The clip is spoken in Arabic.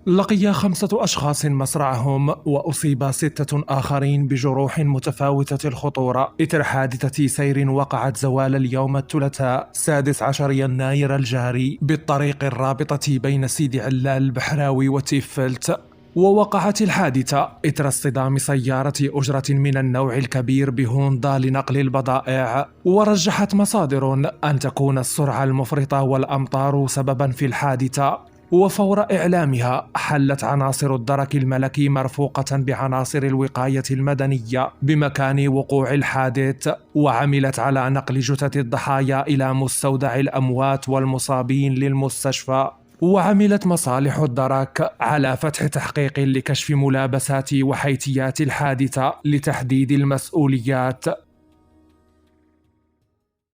لقي 5 أشخاص مصرعهم، وأصيب 6 آخرين بجروح متفاوتة الخطورة إثر حادثة سير وقعت زوال اليوم الثلاثاء 16 يناير الجاري بالطريق الرابطة بين سيدي علال البحراوي وتيفلت. ووقعت الحادثة إثر اصطدام سيارة أجرة من النوع الكبير بهوندا لنقل البضائع. ورجحت مصادر أن تكون السرعة المفرطة والأمطار سببا في الحادثة. وفور إعلامها حلت عناصر الدرك الملكي مرفوقة بعناصر الوقاية المدنية بمكان وقوع الحادث، وعملت على نقل جثث الضحايا إلى مستودع الأموات والمصابين للمستشفى. وعملت مصالح الدرك على فتح تحقيق لكشف ملابسات وحيثيات الحادثة لتحديد المسؤوليات.